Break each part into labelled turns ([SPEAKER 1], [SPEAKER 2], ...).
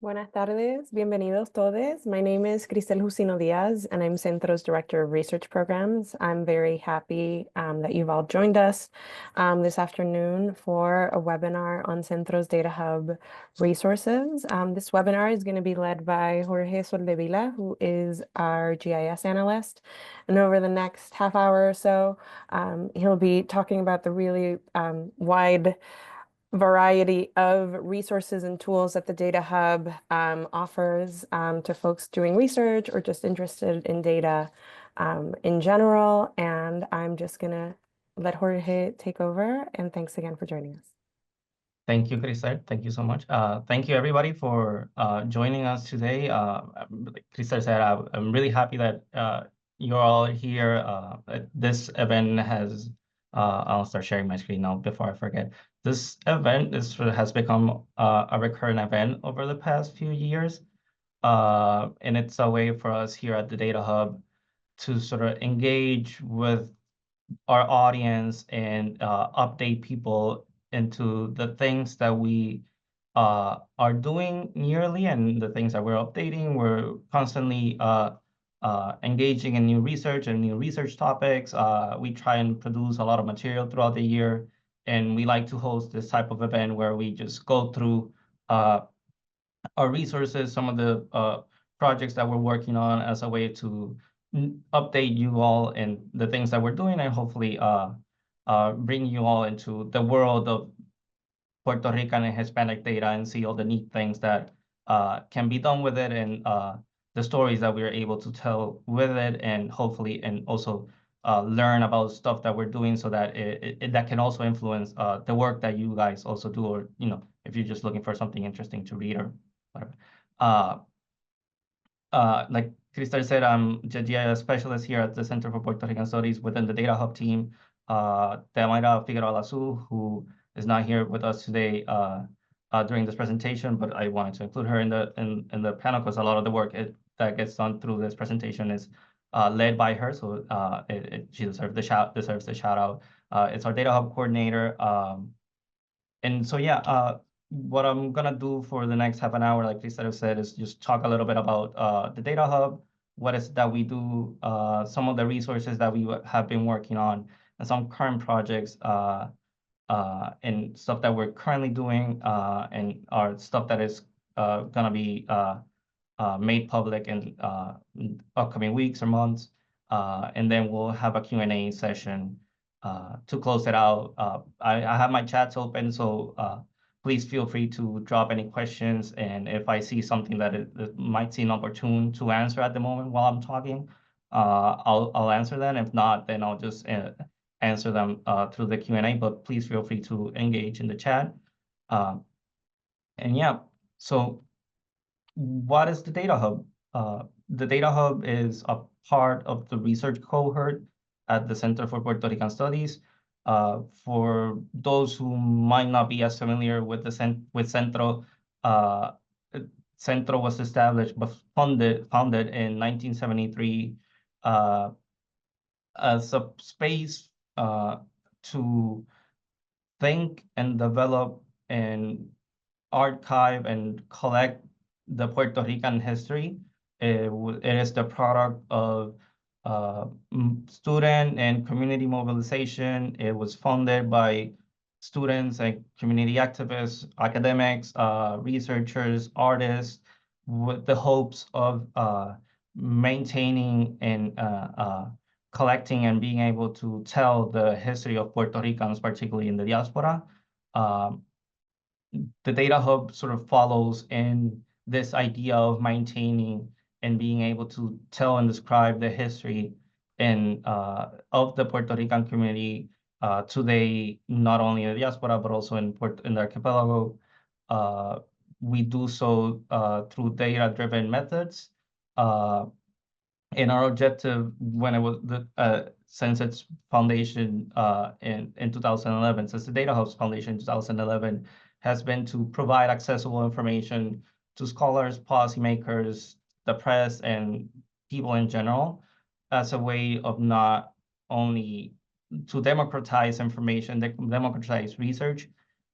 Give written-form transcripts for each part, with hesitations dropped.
[SPEAKER 1] Buenas tardes, bienvenidos todos. My name is Cristel Jusino Diaz, and I'm Centro's Director of Research Programs. I'm very happy that you've all joined us this afternoon for a webinar on Centro's Data Hub resources. This webinar is going to be led by Jorge Soldevila, who is our GIS analyst. And over the next half hour or so, he'll be talking about the really wide variety of resources and tools that the Data Hub offers to folks doing research or just interested in data in general. And I'm just going to let Jorge take over. And thanks again for joining us.
[SPEAKER 2] Thank you, Cristel. Thank you so much. Thank you, everybody, for joining us today. Cristel said, I'm really happy that you're all here. This event has, I'll start sharing my screen now before I forget. This event has become a recurrent event over the past few years. And it's a way for us here at the Data Hub to sort of engage with our audience and update people into the things that we are doing yearly and the things that we're updating. We're constantly engaging in new research and new research topics. We try and produce a lot of material throughout the year, and we like to host this type of event where we just go through our resources, some of the projects that we're working on as a way to update you all and the things that we're doing, and hopefully bring you all into the world of Puerto Rican and Hispanic data and see all the neat things that can be done with it, and the stories that we're able to tell with it, and hopefully and also learn about stuff that we're doing so that that can also influence the work that you guys also do, or if you're just looking for something interesting to read or whatever. Like Cristal said, I'm a GIS specialist here at the Center for Puerto Rican Studies within the Data Hub team. Teamaira Figueroa Lasso, who is not here with us today during this presentation, but I wanted to include her in the panel because a lot of the work that gets done through this presentation is led by her, so she deserves the shout out. It's our Data Hub coordinator, and so yeah. What I'm gonna do for the next half an hour, like Lisa said, is just talk a little bit about the Data Hub, what is that we do, some of the resources that we have been working on, and some current projects and stuff that we're currently doing, and our stuff that is gonna be made public in upcoming weeks or months, and then we'll have a Q&A session to close it out. I have my chats open, so please feel free to drop any questions, and if I see something that it might seem opportune to answer at the moment while I'm talking, I'll answer them. If not, then I'll just answer them through the Q&A, but please feel free to engage in the chat. And yeah, so what is the Data Hub? The Data Hub is a part of the research cohort at the Center for Puerto Rican Studies. For those who might not be as familiar with CENTRO, CENTRO was established but founded in 1973 as a space to think and develop and archive and collect the Puerto Rican history. It is the product of student and community mobilization. It was funded by students and community activists, academics, researchers, artists, with the hopes of maintaining and collecting and being able to tell the history of Puerto Ricans, particularly in the diaspora. The Data Hub sort of follows in this idea of maintaining and being able to tell and describe the history of the Puerto Rican community today, not only in the diaspora, but also in the archipelago. We do so through data-driven methods. And our objective when it was the Census Foundation in 2011, since the Data Hub's foundation in 2011, has been to provide accessible information to scholars, policymakers, the press, and people in general, as a way of not only to democratize information, democratize research,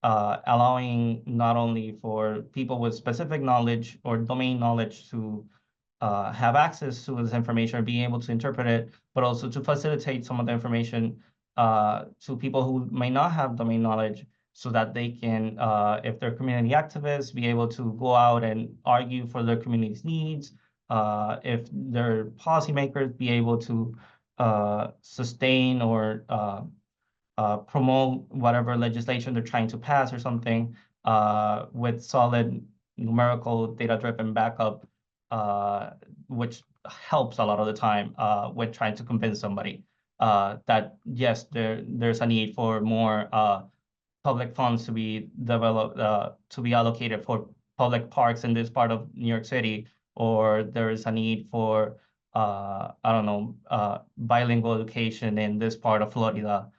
[SPEAKER 2] allowing not only for people with specific knowledge or domain knowledge to have access to this information or being able to interpret it, but also to facilitate some of the information to people who may not have domain knowledge so that they can, if they're community activists, be able to go out and argue for their community's needs. If they're policymakers, be able to sustain or promote whatever legislation they're trying to pass or something with solid numerical data-driven backup, which helps a lot of the time when trying to convince somebody that yes, there's a need for more public funds to be developed, to be allocated for public parks in this part of New York City, or there is a need for, I don't know, bilingual education in this part of Florida,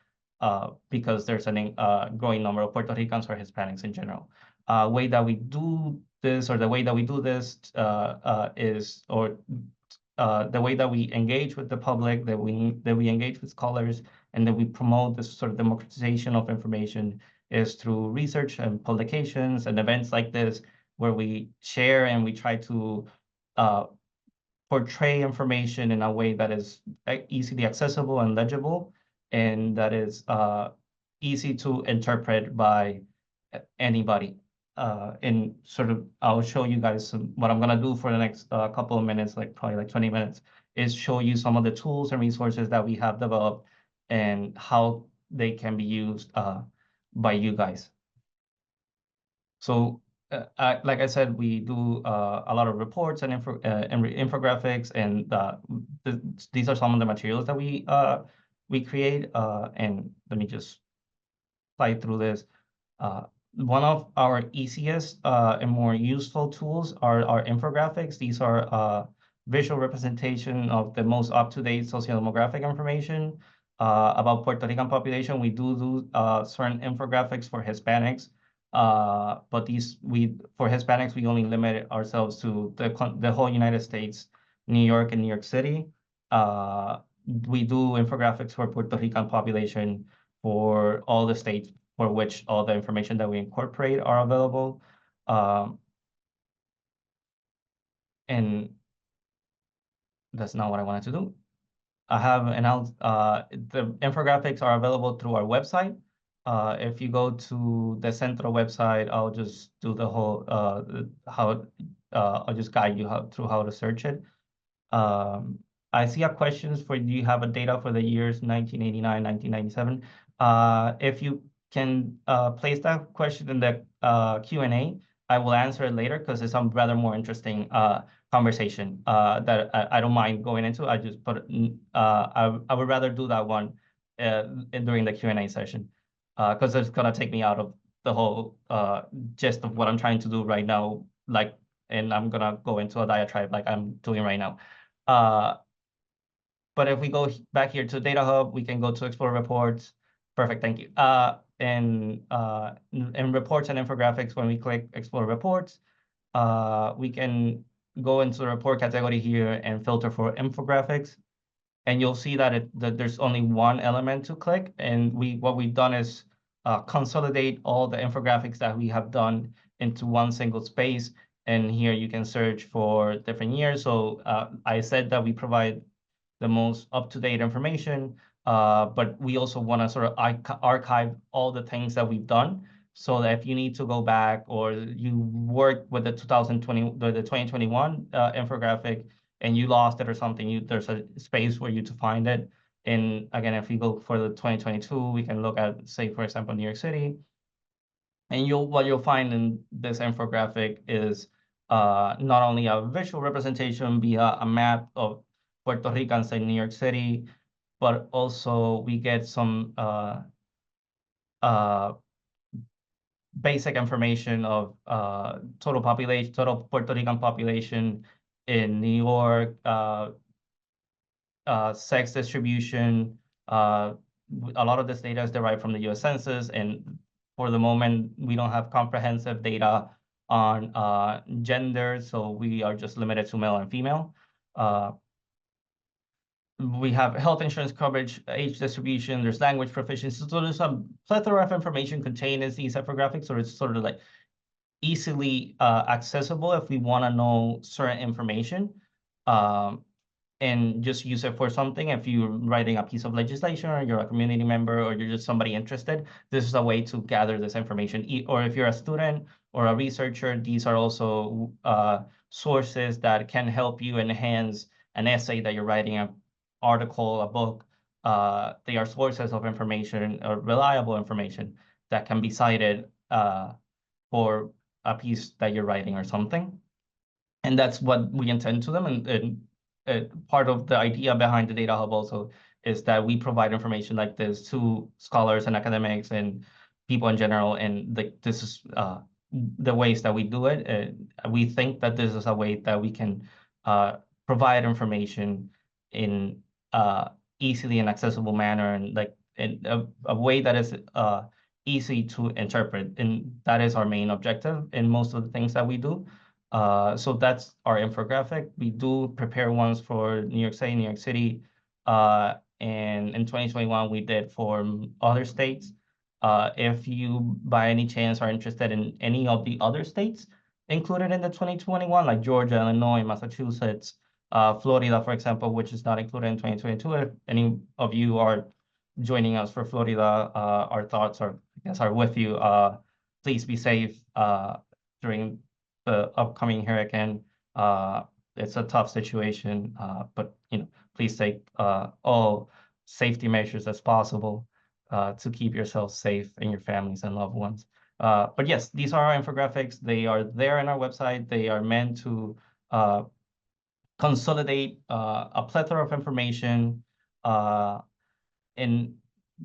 [SPEAKER 2] because there's a growing number of Puerto Ricans or Hispanics in general. Way that we do this, or the way that we do this is, or the way that we engage with the public, that we engage with scholars, and that we promote this sort of democratization of information is through research and publications and events like this, where we share and we try to portray information in a way that is easily accessible and legible, and that is easy to interpret by anybody. And sort of, I'll show you guys what I'm gonna do for the next couple of minutes, like probably like 20 minutes, is show you some of the tools and resources that we have developed and how they can be used by you guys. So like I said, we do a lot of reports and infographics, and these are some of the materials that we create. And let me just fly through this. One of our easiest and more useful tools are our infographics. These are visual representation of the most up-to-date socio-demographic information about Puerto Rican population. We do certain infographics for Hispanics, but for Hispanics, we only limit ourselves to the whole United States, New York and New York City. We do infographics for Puerto Rican population for all the states for which all the information that we incorporate are available. And that's not what I wanted to do. I have announced the infographics are available through our website. If you go to the CENTRO website, I'll just do the whole I'll just guide you through how to search it. I see a questions for, do you have a data for the years 1989, 1997? If you can place that question in the Q&A, I will answer it later because it's some rather more interesting conversation that I don't mind going into. I just put I would rather do that one during the Q&A session because it's gonna take me out of the whole gist of what I'm trying to do right now, and I'm gonna go into a diatribe like I'm doing right now. But if we go back here to Data Hub, we can go to Explore Reports. Perfect, thank you. And in reports and infographics, when we click Explore Reports, we can go into the report category here and filter for infographics. And you'll see that there's only one element to click. And what we've done is consolidate all the infographics that we have done into one single space. And here you can search for different years. So I said that we provide the most up-to-date information, but we also want to sort of archive all the things that we've done, so that if you need to go back or you work with the 2021 infographic and you lost it or something, there's a space for you to find it. And again, if we go for the 2022, we can look at, say, for example, New York City. And what you'll find in this infographic is not only a visual representation via a map of Puerto Ricans in New York City, but also we get some basic information of total Puerto Rican population in New York, sex distribution. A lot of this data is derived from the U.S. Census, and for the moment, we don't have comprehensive data on gender, so we are just limited to male and female. we have health insurance coverage, age distribution, there's language proficiency. So there's a plethora of information contained in these infographics, or it's sort of like easily accessible if we want to know certain information. And just use it for something. If you're writing a piece of legislation, or you're a community member, or you're just somebody interested, this is a way to gather this information. Or if you're a student or a researcher, these are also sources that can help you enhance an essay that you're writing, an article, a book. They are sources of information, or reliable information, that can be cited for a piece that you're writing or something. And that's what we intend to them. And part of the idea behind the Data Hub also is that we provide information like this to scholars and academics and people in general. And this is the ways that we do it. We think that this is a way that we can provide information in easily and accessible manner, and like in a way that is easy to interpret. And that is our main objective in most of the things that we do. So that's our infographic. We do prepare ones for New York City, and in 2021 we did for other states. If you by any chance are interested in any of the other states included in the 2021, like Georgia, Illinois, Massachusetts, Florida, for example, which is not included in 2022, if any of you are joining us for Florida, our thoughts are, I guess, are with you. Please be safe during the upcoming hurricane. It's a tough situation, but please take all safety measures as possible to keep yourself safe and your families and loved ones. But yes, these are our infographics. They are there on our website. They are meant to consolidate a plethora of information and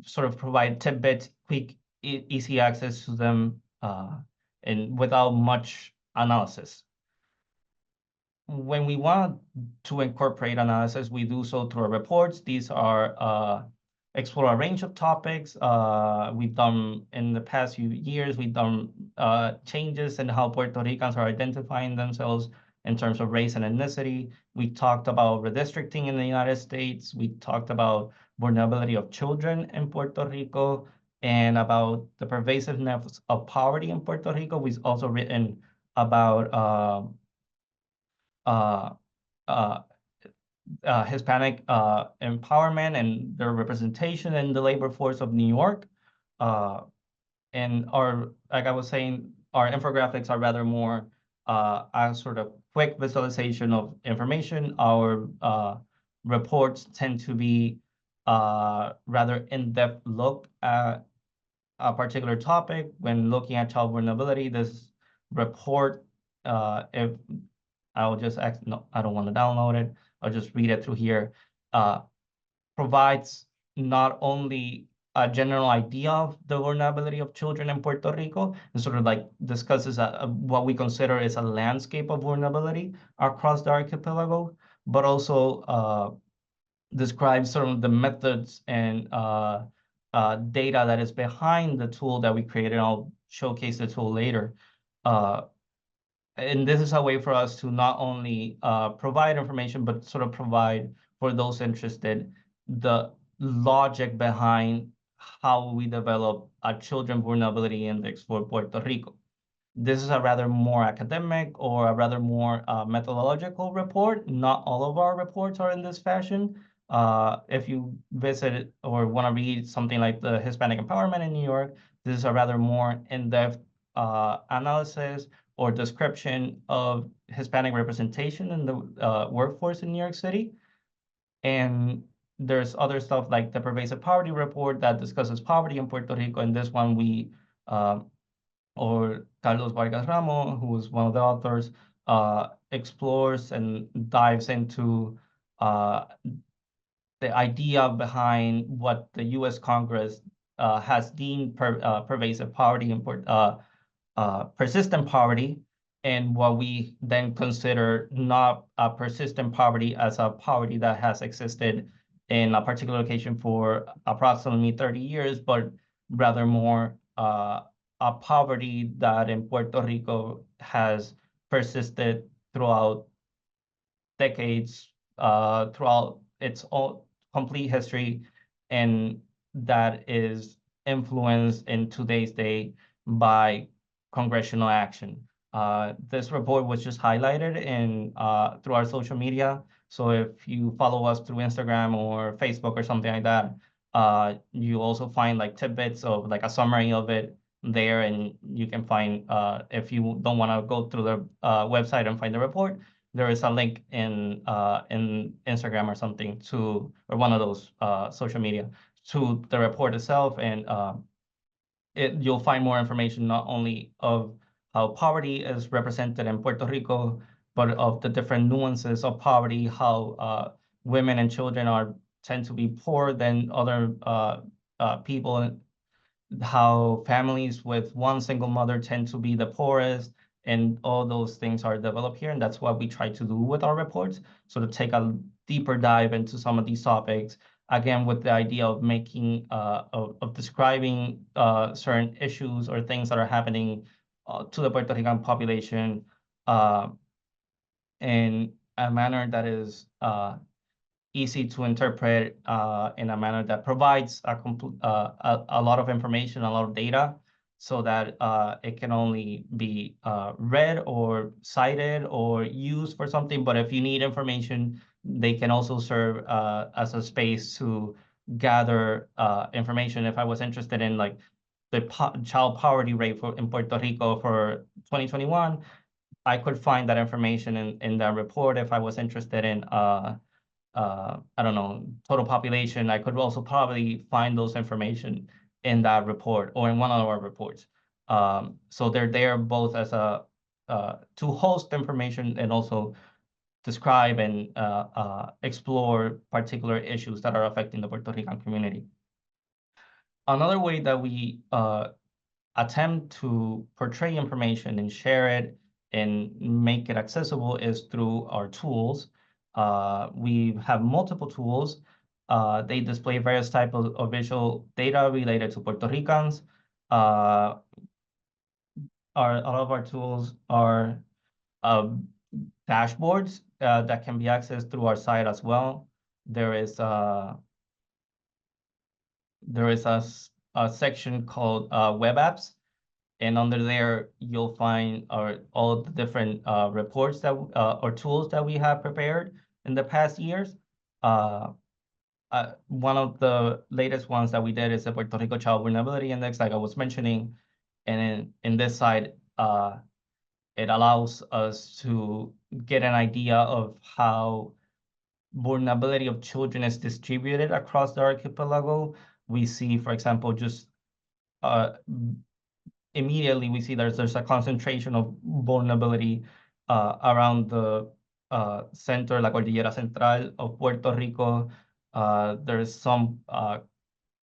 [SPEAKER 2] sort of provide tidbits, quick, easy access to them, and without much analysis. When we want to incorporate analysis, we do so through our reports. These are explore a range of topics. We've done in the past few years, we've done changes in how Puerto Ricans are identifying themselves in terms of race and ethnicity. We talked about redistricting in the United States. We talked about vulnerability of children in Puerto Rico, and about the pervasiveness of poverty in Puerto Rico. We've also written about uh, uh, Hispanic empowerment and their representation in the labor force of New York. And like I was saying, our infographics are rather more a sort of quick visualization of information. Our reports tend to be rather in-depth look at a particular topic. When looking at child vulnerability, this report, if I'll just no, I don't want to download it. I'll just read it through here. Provides not only a general idea of the vulnerability of children in Puerto Rico, and sort of like discusses what we consider is a landscape of vulnerability across the archipelago, but also describes sort of the methods and data that is behind the tool that we created. I'll showcase the tool later. And this is a way for us to not only provide information, but sort of provide for those interested the logic behind how we develop a children vulnerability index for Puerto Rico. This is a rather more academic or a rather more methodological report. Not all of our reports are in this fashion. If you visit or want to read something like the Hispanic Empowerment in New York, this is a rather more in-depth analysis or description of Hispanic representation in the workforce in New York City. And there's other stuff like the Pervasive Poverty Report that discusses poverty in Puerto Rico. And this one or Carlos Vargas Ramos, who is one of the authors, explores and dives into the idea behind what the U.S. Congress has deemed pervasive poverty in persistent poverty, and what we then consider not a persistent poverty as a poverty that has existed in a particular location for approximately 30 years, but rather more a poverty that in Puerto Rico has persisted throughout decades, throughout its all complete history, and that is influenced in today's day by congressional action. This report was just highlighted in through our social media. So if you follow us through Instagram or Facebook or something like that, you also find like tidbits of like a summary of it there, and you can find if you don't want to go through the website and find the report, there is a link in Instagram or something to, or one of those social media, to the report itself, and you'll find more information not only of how poverty is represented in Puerto Rico, but of the different nuances of poverty, how women and children tend to be poorer than other people, how families with one single mother tend to be the poorest, and all those things are developed here. And that's what we try to do with our reports. So to take a deeper dive into some of these topics, again, with the idea of making, of describing certain issues or things that are happening to the Puerto Rican population in a manner that is easy to interpret in a manner that provides a lot of information, a lot of data, so that it can only be read or cited or used for something. But if you need information, they can also serve as a space to gather information. If I was interested in like the child poverty rate in Puerto Rico for 2021, I could find that information in that report. If I was interested in I don't know, total population, I could also probably find those information in that report or in one of our reports. So they're there both as a to host information and also describe and explore particular issues that are affecting the Puerto Rican community. Another way that we attempt to portray information and share it and make it accessible is through our tools. We have multiple tools. They display various types of visual data related to Puerto Ricans. A lot of our tools are dashboards that can be accessed through our site as well. There is a section called web apps. And under there, you'll find all the different reports that or tools that we have prepared in the past years. One of the latest ones that we did is the Puerto Rico Child Vulnerability Index, like I was mentioning. And in this side, it allows us to get an idea of how vulnerability of children is distributed across the archipelago. We see, for example, just immediately we see there's a concentration of vulnerability around the center, la Cordillera Central of Puerto Rico. There's some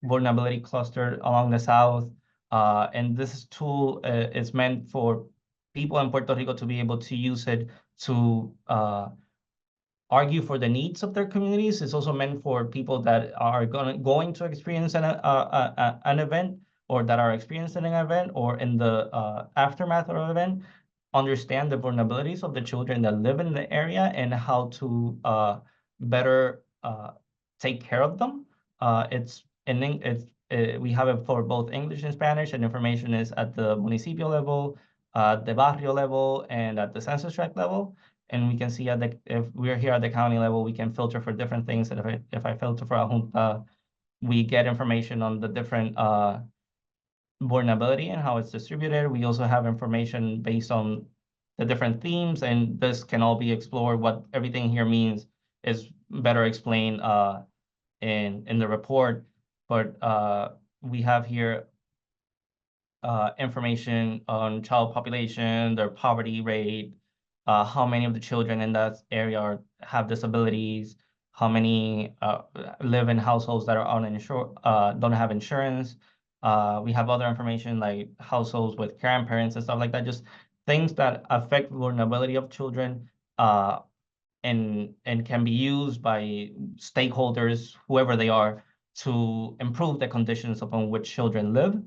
[SPEAKER 2] vulnerability cluster along the south. And this tool is meant for people in Puerto Rico to be able to use it to argue for the needs of their communities. It's also meant for people that are going to experience an event, or that are experiencing an event, or in the aftermath of an event, understand the vulnerabilities of the children that live in the area and how to better take care of them. We have it for both English and Spanish, and information is at the municipio level, the barrio level, and at the census tract level. And we can see if we're here at the county level, we can filter for different things. And if I filter for a junta, we get information on the different vulnerability and how it's distributed. We also have information based on the different themes, and this can all be explored. What everything here means is better explained in the report. But we have here information on child population, their poverty rate, how many of the children in that area have disabilities, how many live in households that are uninsured, don't have insurance. We have other information like households with grandparents and stuff like that, just things that affect vulnerability of children and can be used by stakeholders, whoever they are, to improve the conditions upon which children live.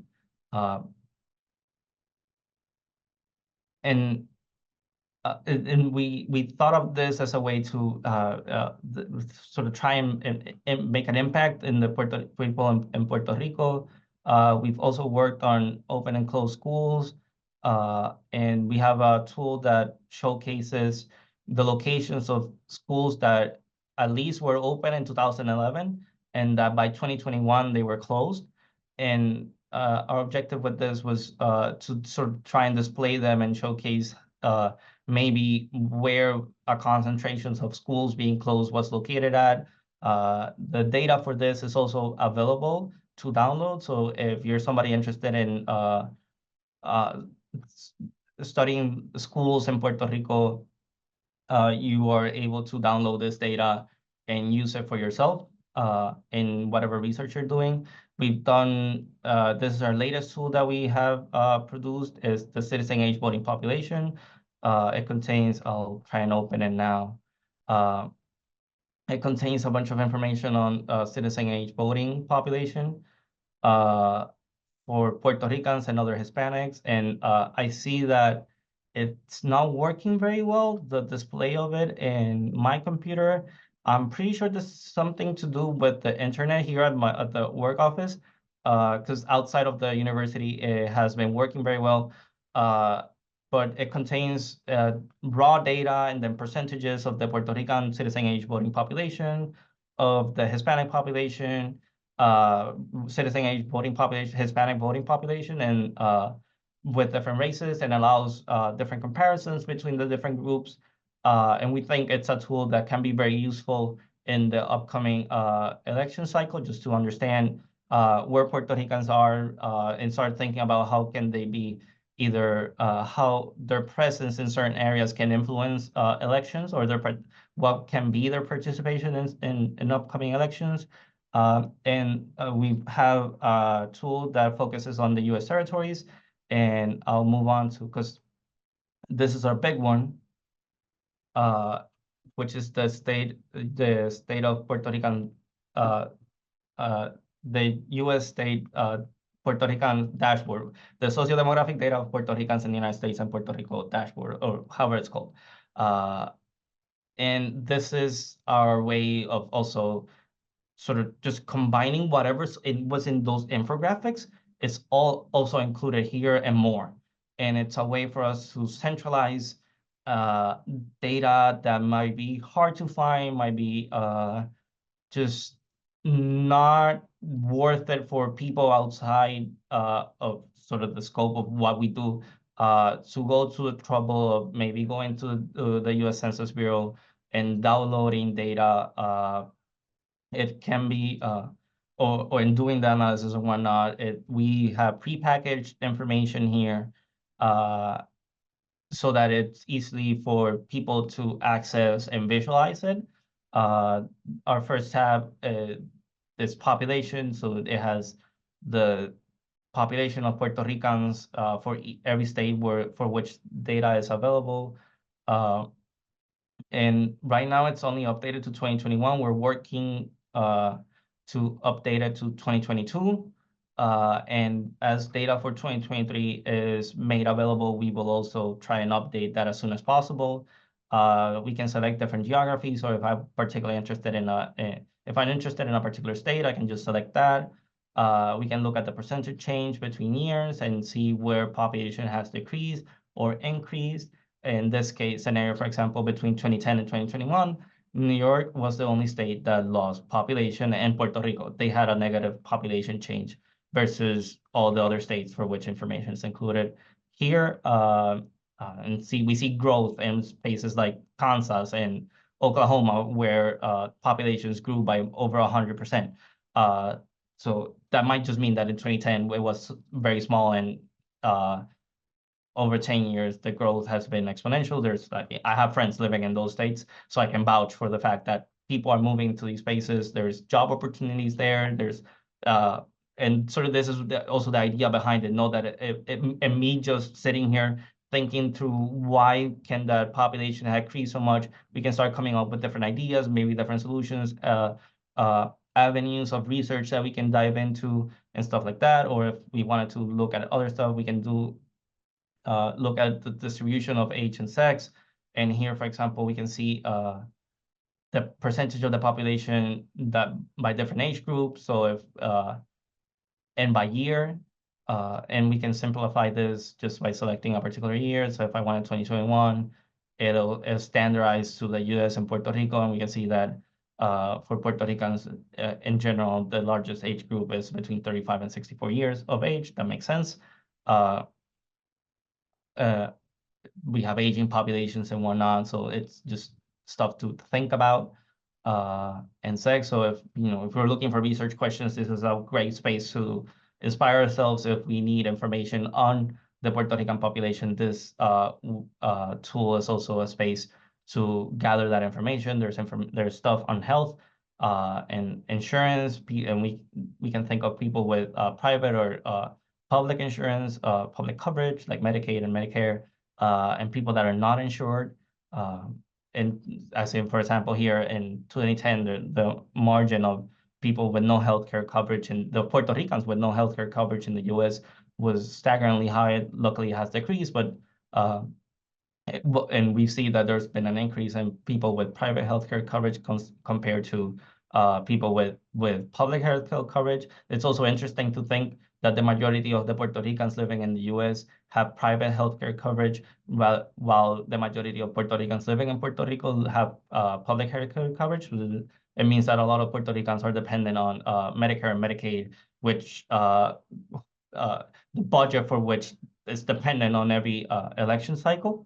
[SPEAKER 2] And and we thought of this as a way to sort of try and make an impact in the Puerto people in Puerto Rico. We've also worked on open and closed schools, and we have a tool that showcases the locations of schools that at least were open in 2011, and that by 2021 they were closed. And our objective with this was to sort of try and display them and showcase maybe where our concentrations of schools being closed was located at. The data for this is also available to download. So if you're somebody interested in studying schools in Puerto Rico, you are able to download this data and use it for yourself in whatever research you're doing. We've done, this is our latest tool that we have produced, is the citizen age voting population. It contains, I'll try and open it now. It contains a bunch of information on citizen age voting population for Puerto Ricans and other Hispanics. And I see that it's not working very well, the display of it in my computer. I'm pretty sure this is something to do with the internet here at the work office, because outside of the university, it has been working very well. But it contains raw data and then percentages of the Puerto Rican citizen age voting population, of the Hispanic population, citizen age voting population, Hispanic voting population, and with different races, and allows different comparisons between the different groups. And we think it's a tool that can be very useful in the upcoming election cycle, just to understand where Puerto Ricans are and start thinking about how can they be either how their presence in certain areas can influence elections, or what can be their participation in upcoming elections. And we have a tool that focuses on the U.S. territories, and I'll move on to, because this is our big one, which is the state of Puerto Rican, the U.S. state Puerto Rican dashboard, the sociodemographic data of Puerto Ricans in the United States and Puerto Rico dashboard, or however it's called. And this is our way of also sort of just combining whatever was in those infographics. It's all also included here and more. And it's a way for us to centralize data that might be hard to find, might be just not worth it for people outside of sort of the scope of what we do, to go to the trouble of maybe going to the U.S. Census Bureau and downloading data. It can be, or in doing the analysis and whatnot, we have prepackaged information here so that it's easily for people to access and visualize it. Our first tab is population, so it has the population of Puerto Ricans for every state for which data is available. And right now it's only updated to 2021. We're working to update it to 2022. And as data for 2023 is made available, we will also try and update that as soon as possible. We can select different geographies, or if I'm particularly interested in if I'm interested in a particular state, I can just select that. We can look at the percentage change between years and see where population has decreased or increased. In this case scenario, for example, between 2010 and 2021, New York was the only state that lost population, and Puerto Rico, they had a negative population change versus all the other states for which information is included here. And we see growth in places like Kansas and Oklahoma, where populations grew by over 100%. So that might just mean that in 2010 it was very small, and over 10 years, the growth has been exponential. I have friends living in those states, so I can vouch for the fact that people are moving to these spaces. There's job opportunities there. And sort of this is also the idea behind it. Know that and me just sitting here thinking through why can the population increase so much, we can start coming up with different ideas, maybe different solutions, avenues of research that we can dive into and stuff like that. Or if we wanted to look at other stuff, we can look at the distribution of age and sex. And here, for example, we can see the percentage of the population that by different age groups. So if and by year, and we can simplify this just by selecting a particular year. So if I wanted 2021, it'll standardize to the US and Puerto Rico, and we can see that for Puerto Ricans in general, the largest age group is between 35 and 64 years of age. That makes sense. Uh, we have aging populations and whatnot, so it's just stuff to think about. And sex. So if we're looking for research questions, this is a great space to inspire ourselves. If we need information on the Puerto Rican population, this tool is also a space to gather that information. There's stuff on health and insurance, and we can think of people with private or public insurance, public coverage like Medicaid and Medicare, and people that are not insured. And as in, for example, here in 2010, the margin of people with no healthcare coverage and the Puerto Ricans with no healthcare coverage in the U.S. was staggeringly high. Luckily, it has decreased, but and we see that there's been an increase in people with private healthcare coverage compared to people with public healthcare coverage. It's also interesting to think that the majority of the Puerto Ricans living in the U.S. have private healthcare coverage, while the majority of Puerto Ricans living in Puerto Rico have public healthcare coverage. It means that a lot of Puerto Ricans are dependent on Medicare and Medicaid, which the budget for which is dependent on every election cycle.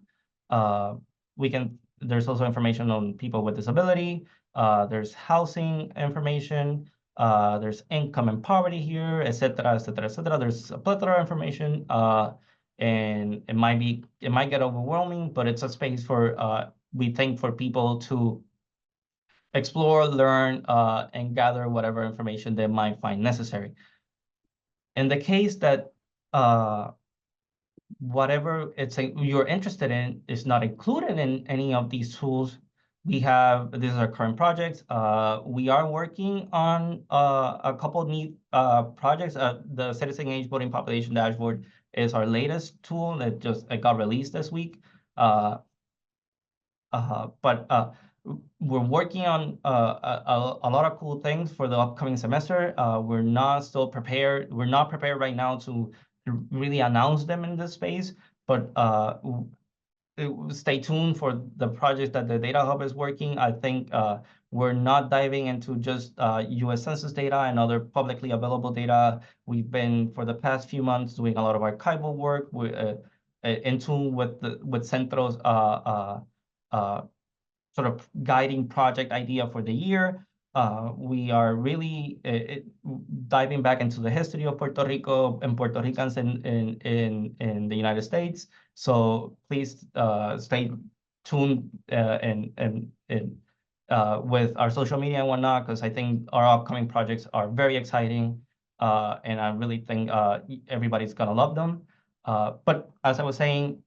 [SPEAKER 2] There's also information on people with disability. There's housing information. There's income and poverty here, et cetera, et cetera, et cetera. There's a plethora of information, and it might get overwhelming, but it's a space for we think for people to explore, learn, and gather whatever information they might find necessary. In the case that whatever you're interested in is not included in any of these tools, these are our current projects. We are working on a couple of neat projects. The Citizen Age Voting Population Dashboard is our latest tool. It got released this week. But we're working on a lot of cool things for the upcoming semester. We're not prepared right now to really announce them in this space, but stay tuned for the project that the Data Hub is working. I think we're not diving into just US Census data and other publicly available data. We've been, for the past few months, doing a lot of archival work. We're in tune with CENTRO's sort of guiding project idea for the year. We are really diving back into the history of Puerto Rico and Puerto Ricans in the United States. So please stay tuned and with our social media and whatnot, because I think our upcoming projects are very exciting, and I really think everybody's gonna love them. But as I was saying,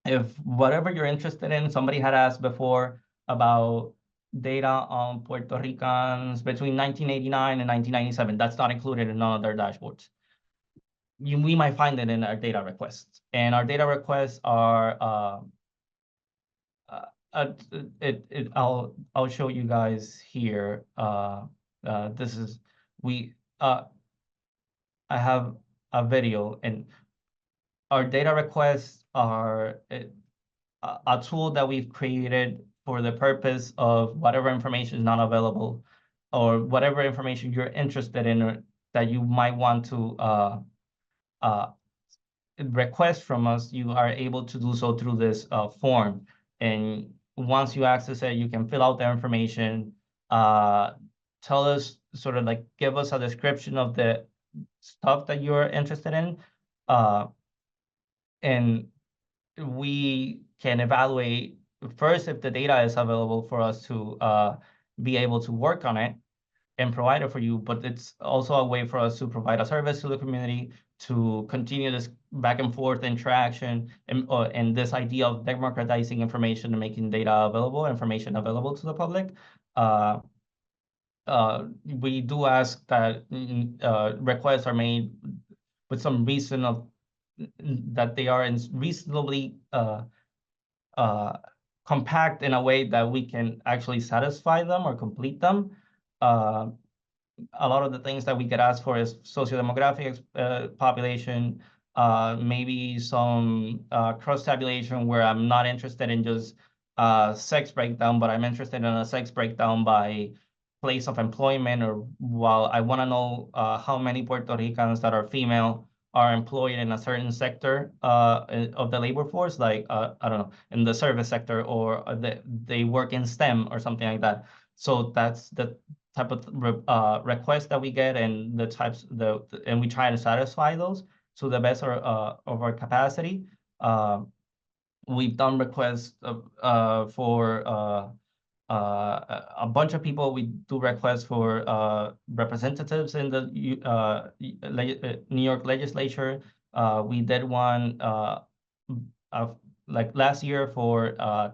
[SPEAKER 2] if whatever you're interested in, somebody had asked before about data on Puerto Ricans between 1989 and 1997. That's not included in none of their dashboards. We might find it in our data requests, and our data requests are I'll show you guys here. This is I have a video, and our data requests are a tool that we've created for the purpose of whatever information is not available, or whatever information you're interested in, or that you might want to request from us. You are able to do so through this form. And once you access it, you can fill out the information, tell us, sort of like give us a description of the stuff that you're interested in, and we can evaluate first if the data is available for us to be able to work on it and provide it for you. But it's also a way for us to provide a service to the community, to continue this back and forth interaction, and this idea of democratizing information and making information available to the public. We do ask that requests are made with some reason of that they are reasonably compact in a way that we can actually satisfy them or complete them. A lot of the things that we get asked for is sociodemographic population, maybe some cross-tabulation where I'm not interested in just sex breakdown, but I'm interested in a sex breakdown by place of employment, or while I want to know how many Puerto Ricans that are female are employed in a certain sector of the labor force, like, I don't know, in the service sector, or they work in STEM or something like that. So that's the type of requests that we get, and the types and we try to satisfy those to the best of our capacity. We've done requests for a bunch of people. We do requests for representatives in the New York legislature. We did one like last year for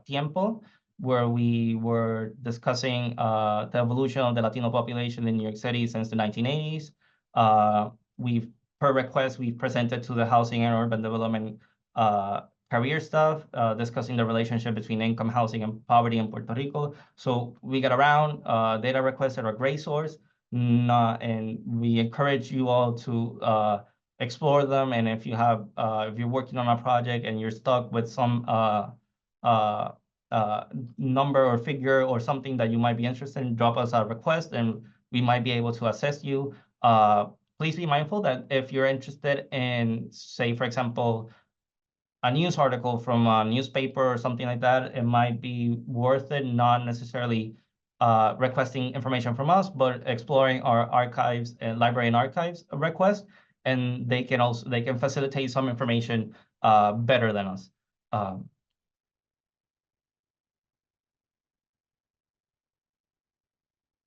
[SPEAKER 2] Tiempo, where we were discussing the evolution of the Latino population in New York City since the 1980s. We've, per request, we've presented to the Housing and Urban Development career stuff, discussing the relationship between income, housing, and poverty in Puerto Rico. So we get around. Data requests are a great source, and we encourage you all to explore them. And if you have, if you're working on a project and you're stuck with some number or figure or something that you might be interested in, drop us a request, and we might be able to assist you. Please be mindful that if you're interested in, say, for example, a news article from a newspaper or something like that, it might be worth it, not necessarily requesting information from us, but exploring our archives and library and archives request, and they can facilitate some information better than us.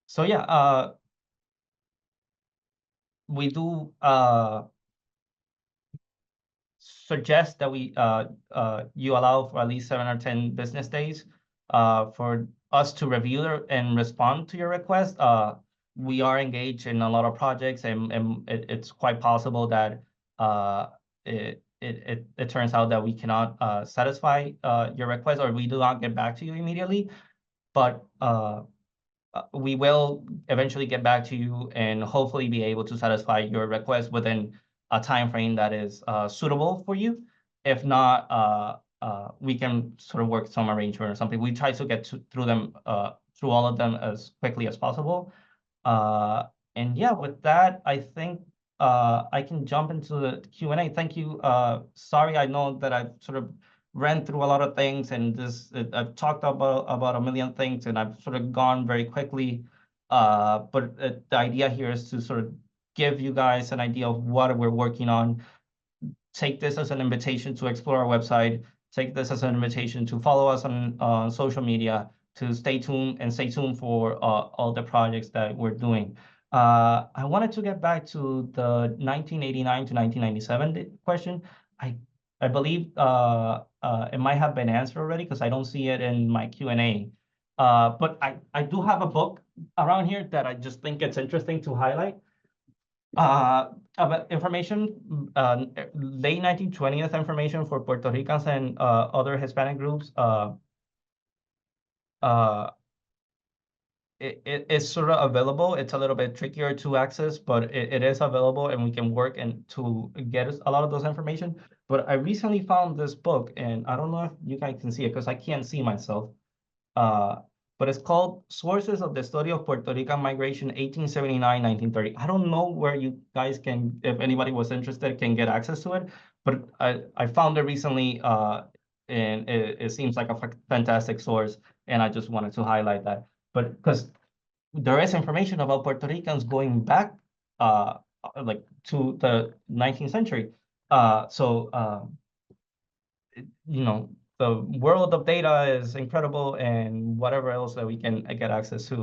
[SPEAKER 2] So yeah, we do suggest that you allow for at least 7 or 10 business days for us to review and respond to your request. We are engaged in a lot of projects, and it's quite possible that it turns out that we cannot satisfy your request, or we do not get back to you immediately. But we will eventually get back to you and hopefully be able to satisfy your request within a time frame that is suitable for you. If not, we can sort of work some arrangement or something. We try to get through all of them as quickly as possible. And yeah, with that, I think I can jump into the Q&A. Thank you. Sorry, I know that I've sort of ran through a lot of things, and I've talked about a million things, and I've sort of gone very quickly. But the idea here is to sort of give you guys an idea of what we're working on. Take this as an invitation to explore our website. Take this as an invitation to follow us on social media, to stay tuned for all the projects that we're doing. I wanted to get back to the 1989 to 1997 question. I believe it might have been answered already, because I don't see it in my Q&A. But I do have a book around here that I just think it's interesting to highlight. About information, late 1920s information for Puerto Ricans and other Hispanic groups. It is sort of available. It's a little bit trickier to access, but it is available, and we can work and to get a lot of those information. But I recently found this book, and I don't know if you guys can see it because I can't see myself. But it's called Sources of the Story of Puerto Rican Migration, 1879-1930. I don't know where you guys can, if anybody was interested, can get access to it. But I found it recently, and it seems like a fantastic source, and I just wanted to highlight that. But because there is information about Puerto Ricans going back like to the 19th century. You know, the world of data is incredible, and whatever else that we can get access to,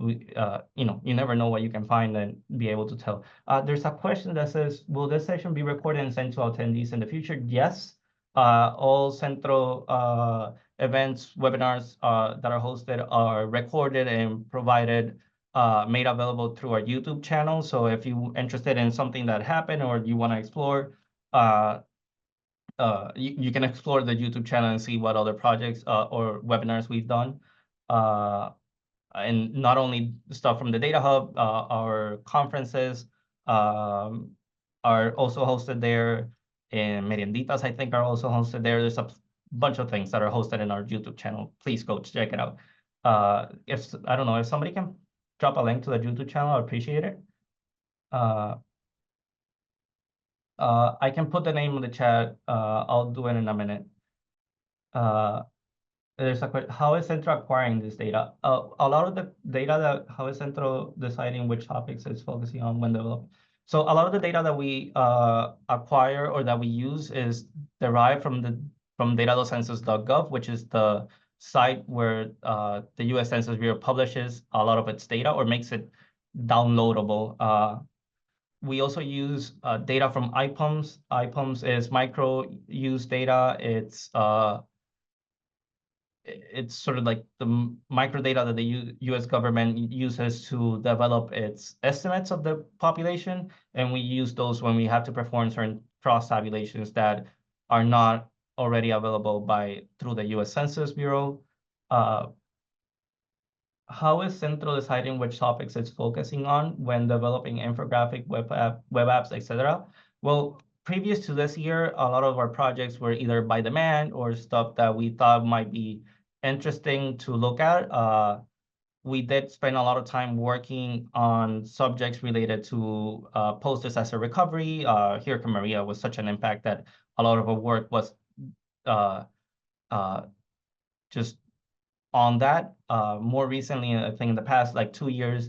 [SPEAKER 2] you know, you never know what you can find and be able to tell. There's a question that says, will this session be recorded and sent to attendees in the future? Yes. All Centro events, webinars that are hosted are recorded and provided, made available through our YouTube channel. So if you're interested in something that happened or you want to explore, you can explore the YouTube channel and see what other projects or webinars we've done. And not only stuff from the Data Hub, our conferences are also hosted there, and Merienditas, I think, are also hosted there. There's a bunch of things that are hosted in our YouTube channel. Please go check it out. If I don't know, if somebody can drop a link to the YouTube channel, I appreciate it. I can put the name in the chat. I'll do it in a minute. There's a question, how is Centro acquiring this data? A lot of the data that, how is Centro deciding which topics it's focusing on when developing? So a lot of the data that we acquire or that we use is derived from data.census.gov, which is the site where the U.S. Census Bureau publishes a lot of its data or makes it downloadable. We also use data from IPUMS. IPUMS is micro use data. It's sort of like the microdata that the U.S. government uses to develop its estimates of the population, and we use those when we have to perform certain cross tabulations that are not already available through the U.S. Census Bureau. How is Centro deciding which topics it's focusing on when developing infographic, web apps, etc.? Well, previous to this year, a lot of our projects were either by demand or stuff that we thought might be interesting to look at. We did spend a lot of time working on subjects related to post-disaster recovery. Hurricane Maria was such an impact that a lot of our work was just on that. More recently, I think in the past like 2 years,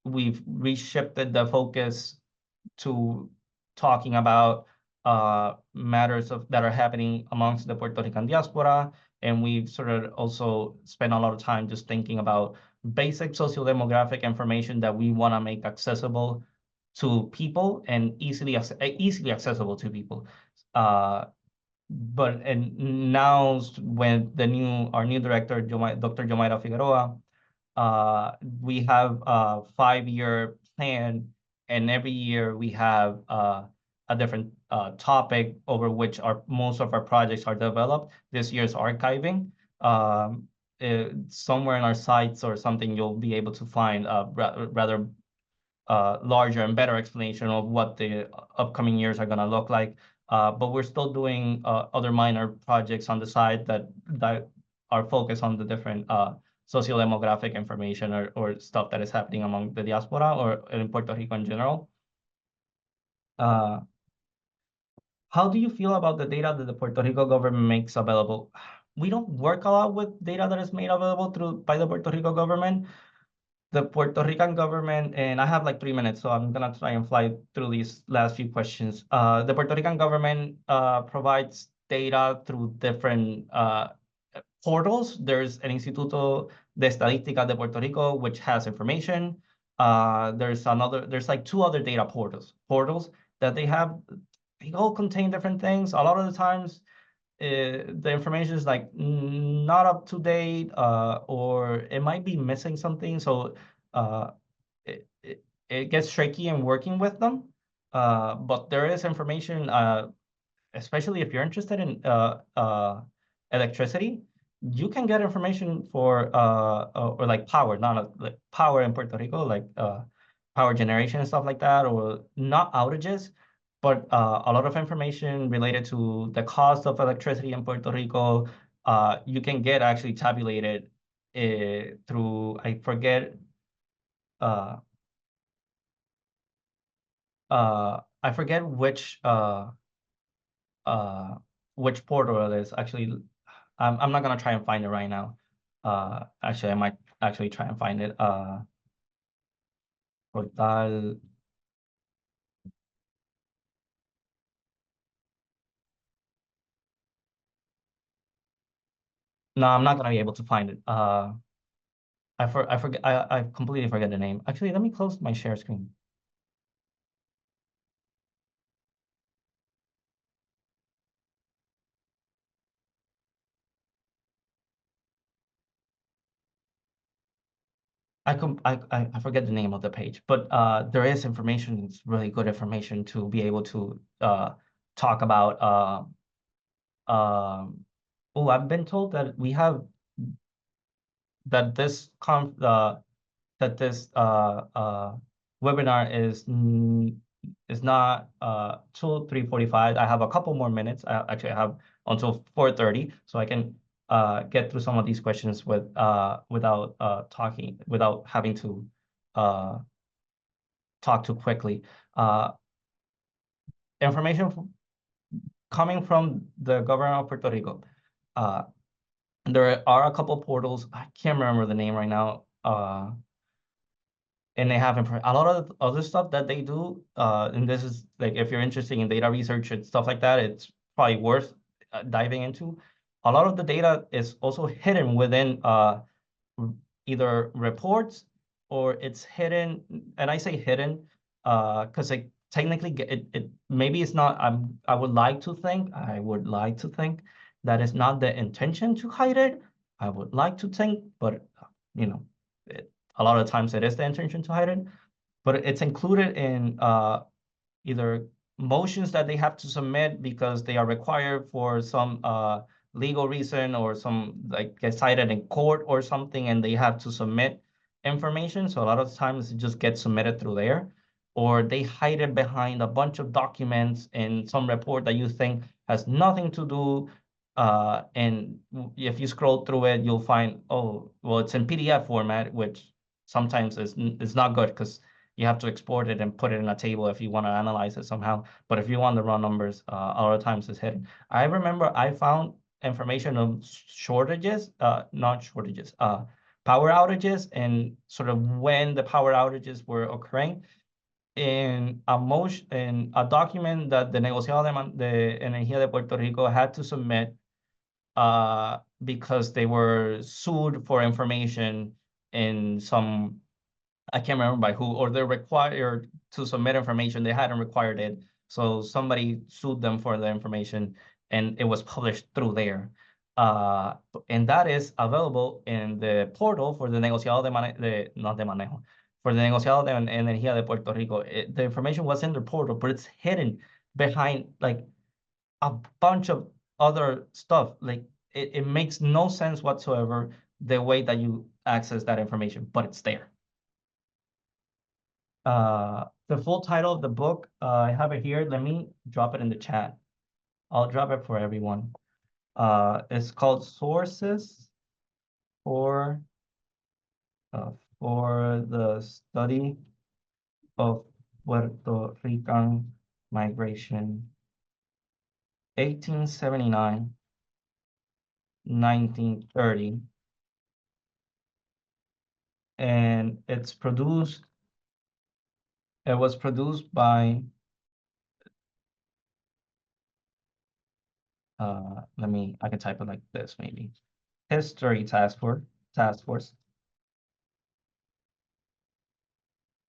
[SPEAKER 2] we've reshifted the focus to talking about matters that are happening amongst the Puerto Rican diaspora. And we've sort of also spent a lot of time just thinking about basic socio-demographic information that we want to make accessible to people and easily accessible to people. But now when our new director, Dr. Jomaira Figueroa, we have a 5-year plan, and every year we have a different topic over which most of our projects are developed. This year's archiving. Somewhere in our sites or something, you'll be able to find a rather larger and better explanation of what the upcoming years are going to look like. But we're still doing other minor projects on the side that are focused on the different socio-demographic information or stuff that is happening among the diaspora or in Puerto Rico in general. How do you feel about the data that the Puerto Rico government makes available? We don't work a lot with data that is made available by the Puerto Rico government. The Puerto Rican government, and I have like 3 minutes, so I'm gonna try and fly through these last few questions. The Puerto Rican government provides data through different portals. There's an Instituto de Estadística de Puerto Rico, which has information. There's like 2 other data portals that they have. They all contain different things. A lot of the times, the information is like not up to date, or it might be missing something. So it gets tricky in working with them. But there is information, especially if you're interested in electricity, you can get information for or like power, not like power in Puerto Rico, like power generation and stuff like that, or not outages, but a lot of information related to the cost of electricity in Puerto Rico. You can get actually tabulated through, I forget which portal it is. Actually, I'm not gonna try and find it right now. Actually, I might actually try and find it. Portal. No, I'm not gonna be able to find it. I completely forget the name. Actually, let me close my share screen. I forget the name of the page, but there is information. It's really good information to be able to talk about Oh, I've been told that we have that this webinar is not till 3:45. I have a couple more minutes. I actually have until 4:30, so I can get through some of these questions without having to talk too quickly. Information coming from the government of Puerto Rico. There are a couple portals. I can't remember the name right now. And they have a lot of other stuff that they do. And this is like, if you're interested in data research and stuff like that, it's probably worth diving into. A lot of the data is also hidden within either reports, or it's hidden. And I say hidden because like technically it maybe it's not. I would like to think that it's not the intention to hide it. I would like to think, but you know, a lot of times it is the intention to hide it. But it's included in either motions that they have to submit because they are required for some legal reason, or some like get cited in court or something, and they have to submit information. So a lot of times it just gets submitted through there, or they hide it behind a bunch of documents in some report that you think has nothing to do. And if you scroll through it, you'll find, oh, well, it's in PDF format, which sometimes is not good because you have to export it and put it in a table if you want to analyze it somehow. But if you want the raw numbers, a lot of times it's hidden. I remember I found information of shortages, not shortages, power outages, and sort of when the power outages were occurring in a document that the Negociado de Energía de Puerto Rico had to submit because they were sued for information in some, I can't remember by who, or they're required to submit information. They hadn't required it. So somebody sued them for the information, and it was published through there. And that is available in the portal for the Negociado for the Negociado de Energía de Puerto Rico. The information was in the portal, but it's hidden behind like a bunch of other stuff. Like it makes no sense whatsoever the way that you access that information, but it's there. The full title of the book, I have it here. Let me drop it in the chat. I'll drop it for everyone. It's called Sources for the Study of Puerto Rican Migration, 1879, 1930. And it was produced by, I can type it like this maybe. History Task Force,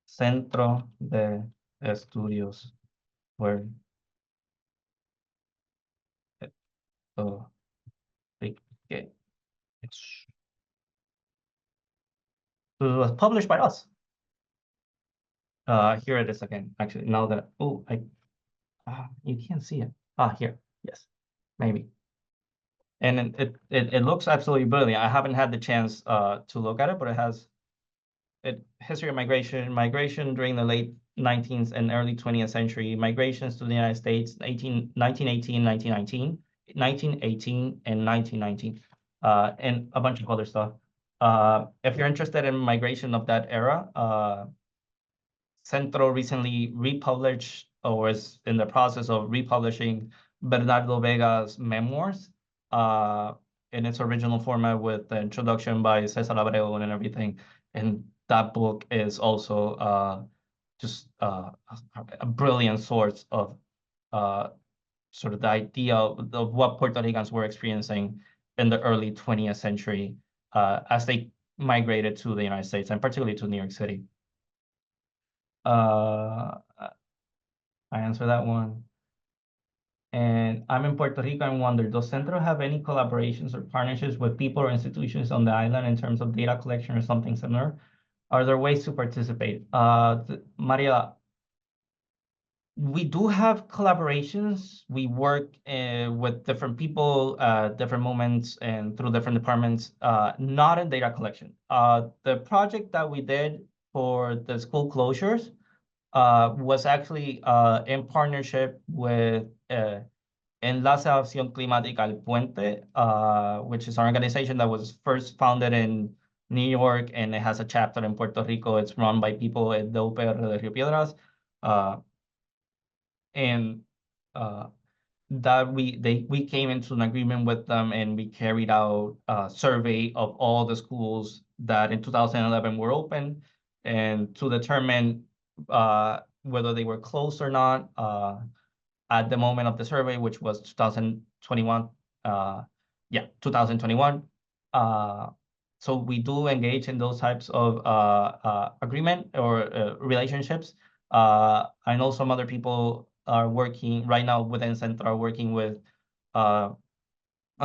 [SPEAKER 2] Centro de Estudios Puerto Rico. So it was published by us. Here it is again. Actually, now that you can't see it. Here, yes, maybe. And it looks absolutely brilliant. I haven't had the chance to look at it, but it has history of migration during the late 19th and early 20th century, migrations to the United States, 1918, 1919, 1918, and 1919, and a bunch of other stuff. If you're interested in migration of that era, CENTRO recently republished, or is in the process of republishing, Bernardo Vega's memoirs in its original format with the introduction by Cesar Abreu and everything. And that book is also just a brilliant source of sort of the idea of what Puerto Ricans were experiencing in the early 20th century as they migrated to the United States, and particularly to New York City. I answer that one. And I'm in Puerto Rico and wonder, does Centro have any collaborations or partnerships with people or institutions on the island in terms of data collection or something similar? Are there ways to participate? Maria, We do have collaborations. We work with different people, different moments, and through different departments, not in data collection. The project that we did for the school closures was actually in partnership with Enlace a Acción Climática El Puente, which is an organization that was first founded in New York, and it has a chapter in Puerto Rico. It's run by people at the UPR de Rio Piedras. And uh, that we came into an agreement with them, and we carried out a survey of all the schools that in 2011 were open, and to determine whether they were closed or not at the moment of the survey, which was 2021. 2021. So we do engage in those types of agreement or relationships. I know some other people are working right now within CENTRO, are working with on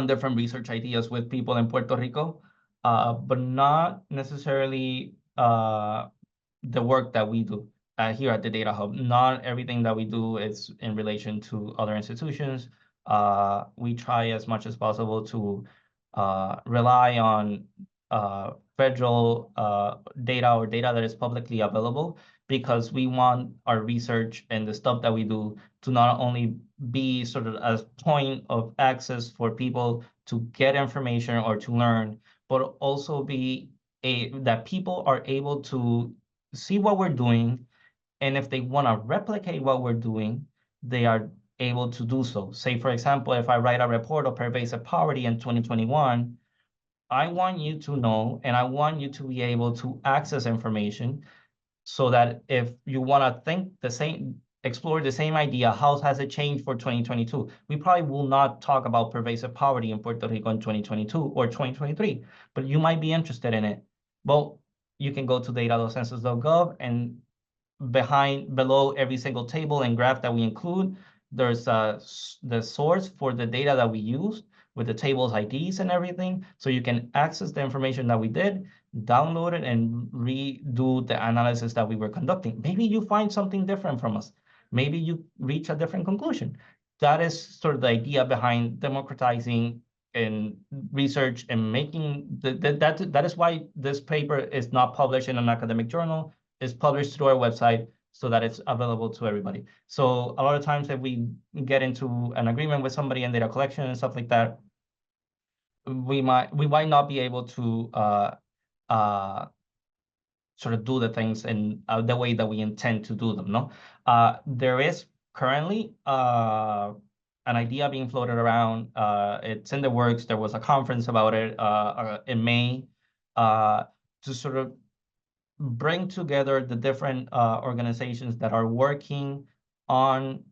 [SPEAKER 2] different research ideas with people in Puerto Rico, but not necessarily the work that we do here at the Data Hub. Not everything that we do is in relation to other institutions. We try as much as possible to rely on federal data or data that is publicly available, because we want our research and the stuff that we do to not only be sort of a point of access for people to get information or to learn, but also be that people are able to see what we're doing, and if they want to replicate what we're doing, they are able to do so. Say, for example, if I write a report of pervasive poverty in 2021, I want you to know, and I want you to be able to access information so that if you want to think the same, explore the same idea, how has it changed for 2022? We probably will not talk about pervasive poverty in Puerto Rico in 2022 or 2023, but you might be interested in it. Well, you can go to data.census.gov, and below every single table and graph that we include, there's the source for the data that we use with the tables IDs and everything. So you can access the information that we did, download it, and redo the analysis that we were conducting. Maybe you find something different from us. Maybe you reach a different conclusion. That is sort of the idea behind democratizing and research and making that is why this paper is not published in an academic journal. Is published through our website so that it's available to everybody. So a lot of times if we get into an agreement with somebody in data collection and stuff like that, we might not be able to sort of do the things in the way that we intend to do them. No, there is currently an idea being floated around. It's in the works. There was a conference about it in May to sort of bring together the different organizations that are working on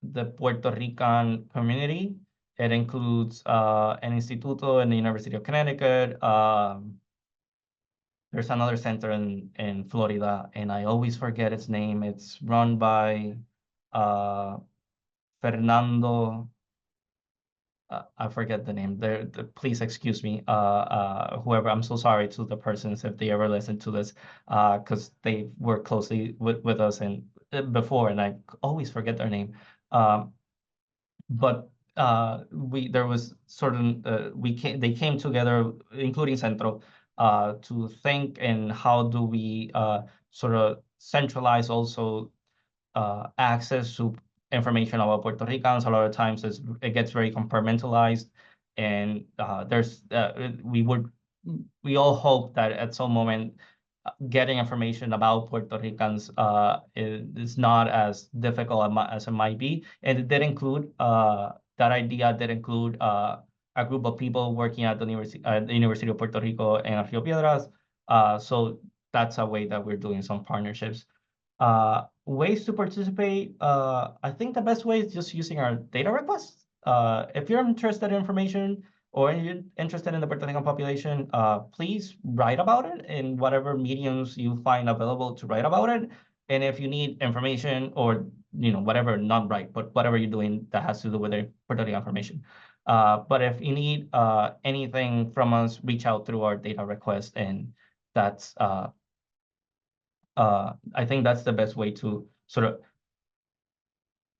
[SPEAKER 2] the Puerto Rican community. It includes an instituto in the University of Connecticut. There's another center in Florida, and I always forget its name. It's run by Fernando. I forget the name. Please excuse me, whoever. I'm so sorry to the persons if they ever listen to this, because they work closely with us and before, and I always forget their name. But there was certain they came together, including Centro, to think and how do we sort of centralize also access to information about Puerto Ricans. A lot of times it gets very compartmentalized, and we all hope that at some moment getting information about Puerto Ricans is not as difficult as it might be. And it did include that idea did include a group of people working at the University of Puerto Rico and Rio Piedras. So that's a way that we're doing some partnerships. Ways to participate, I think the best way is just using our data requests. If you're interested in information or you're interested in the Puerto Rican population, please write about it in whatever mediums you find available to write about it. And if you need information or whatever, not write, but whatever you're doing that has to do with the Puerto Rican information. But if you need anything from us, reach out through our data request, and that's I think that's the best way to sort of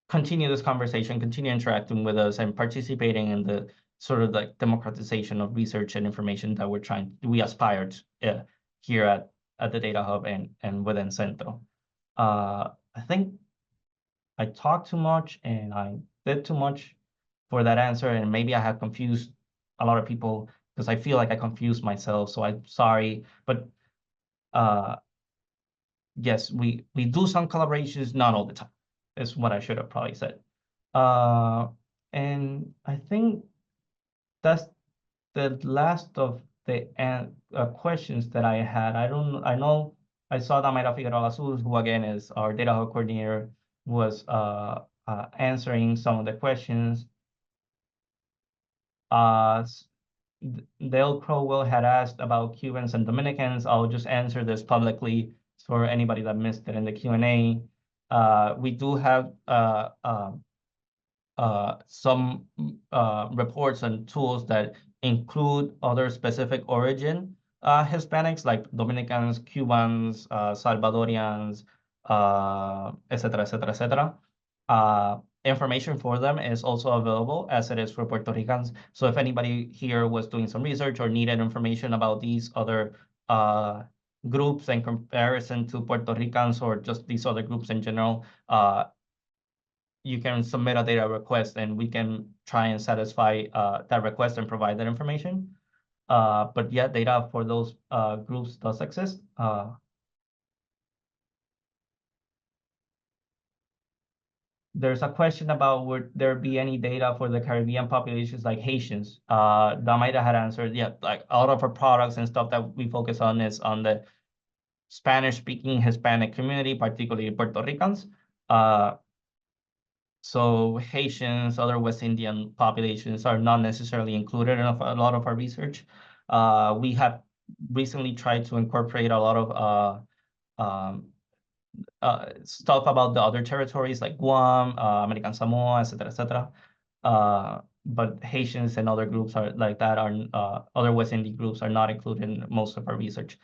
[SPEAKER 2] continue this conversation, continue interacting with us, and participating in the sort of like democratization of research and information that we aspire to here at the Data Hub and within Centro. I think I talked too much and I did too much for that answer, and maybe I have confused a lot of people because I feel like I confused myself, so I'm sorry. But yes, we do some collaborations, not all the time, is what I should have probably said. And I think that's the last of the questions that I had. I know I saw that Mayra Figueroa Sus, who again is our data hub coordinator, was answering some of the questions. Dale Crowell had asked about Cubans and Dominicans. I'll just answer this publicly for anybody that missed it in the Q&A. We do have some reports and tools that include other specific origin Hispanics like Dominicans, Cubans, Salvadorians, et cetera, et cetera, et cetera. Information for them is also available as it is for Puerto Ricans. So if anybody here was doing some research or needed information about these other groups in comparison to Puerto Ricans or just these other groups in general, you can submit a data request and we can try and satisfy that request and provide that information. But yeah, data for those groups does exist. There's a question about would there be any data for the Caribbean populations like Haitians? Damaida had answered, yeah, like a lot of our products and stuff that we focus on is on the Spanish-speaking Hispanic community, particularly Puerto Ricans. So Haitians, other West Indian populations are not necessarily included in a lot of our research. We have recently tried to incorporate a lot of stuff about the other territories like Guam, American Samoa, et cetera. But Haitians and other groups are like that other West Indian groups are not included in most of our research.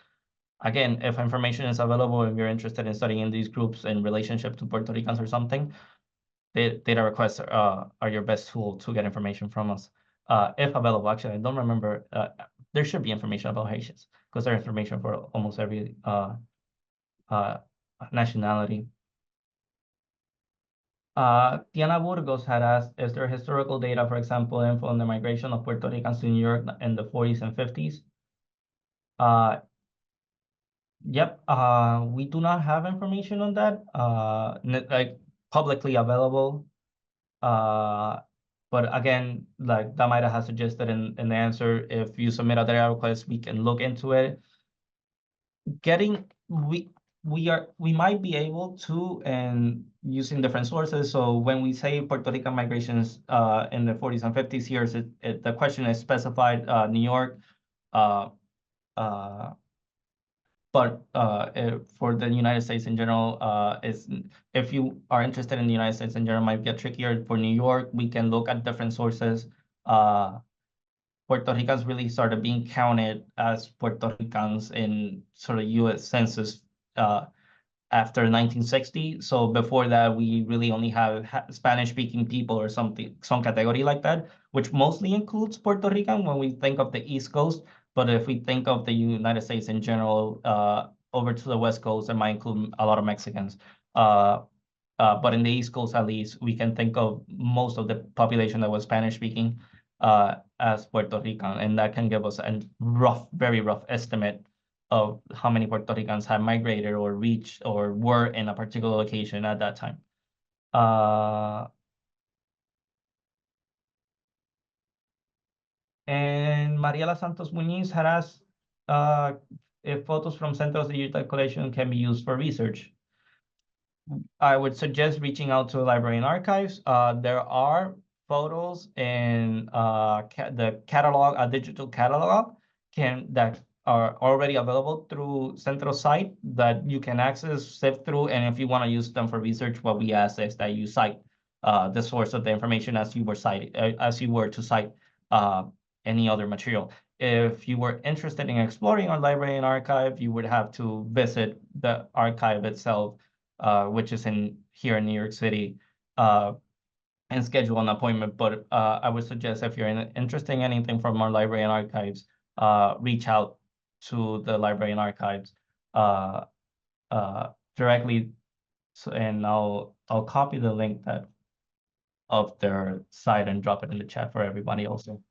[SPEAKER 2] Again, if information is available and you're interested in studying these groups in relationship to Puerto Ricans or something, data requests are your best tool to get information from us. If available, actually, I don't remember. There should be information about Haitians because there's information for almost every nationality. Tiana Burgos had asked, is there historical data, for example, info on the migration of Puerto Ricans to New York in the 40s and 50s? Yep, we do not have information on that, like publicly available. But again, like Damaida has suggested in the answer, if you submit a data request, we can look into it. We might be able to, and using different sources. So when we say Puerto Rican migrations in the 40s and 50s, here the question is specified New York. But for the United States in general, if you are interested in the United States in general, it might get trickier. For New York, we can look at different sources. Puerto Ricans really started being counted as Puerto Ricans in sort of U.S. Census after 1960. So before that, we really only have Spanish-speaking people or some category like that, which mostly includes Puerto Rican when we think of the East Coast. But if we think of the United States in general, over to the West Coast, it might include a lot of Mexicans. But in the East Coast, at least, we can think of most of the population that was Spanish-speaking as Puerto Rican, and that can give us a very rough estimate of how many Puerto Ricans have migrated or reached or were in a particular location at that time. And Mariela Santos Muñiz had asked if photos from Centro's digital collection can be used for research. I would suggest reaching out to a library and archives. There are photos in the catalog, a digital catalog that are already available through Centro site that you can access, sift through, and if you want to use them for research, what we ask is that you cite the source of the information as you were to cite any other material. If you were interested in exploring our library and archive, you would have to visit the archive itself, which is here in New York City. and schedule an appointment. But I would suggest if you're interested in anything from our library and archives, reach out to the library and archives directly. So, and I'll copy the link of their site and drop it in the chat for everybody also.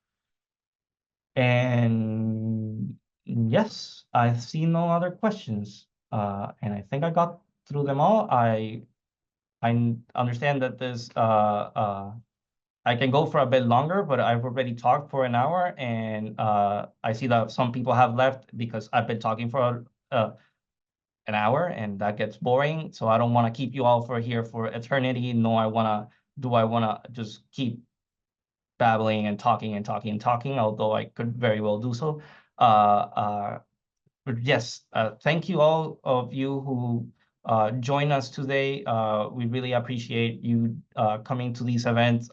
[SPEAKER 2] And yes, I see no other questions. And I think I got through them all. I understand that this I can go for a bit longer, but I've already talked for an hour, and I see that some people have left because I've been talking for an hour, and that gets boring. So I don't want to keep you all here for eternity. No, I want to just keep babbling and talking and talking and talking, although I could very well do so. But yes, thank you all of you who join us today. We really appreciate you coming to these events.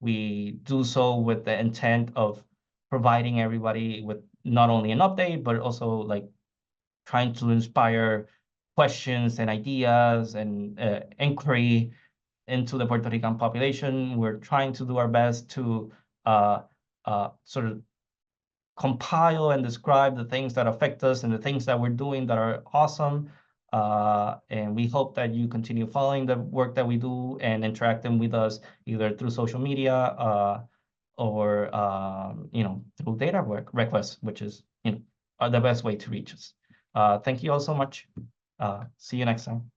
[SPEAKER 2] We do so with the intent of providing everybody with not only an update, but also like trying to inspire questions and ideas and inquiry into the Puerto Rican population. We're trying to do our best to sort of compile and describe the things that affect us and the things that we're doing that are awesome. And we hope that you continue following the work that we do and interacting with us either through social media or through data requests, which is are the best way to reach us. Thank you all so much. See you next time.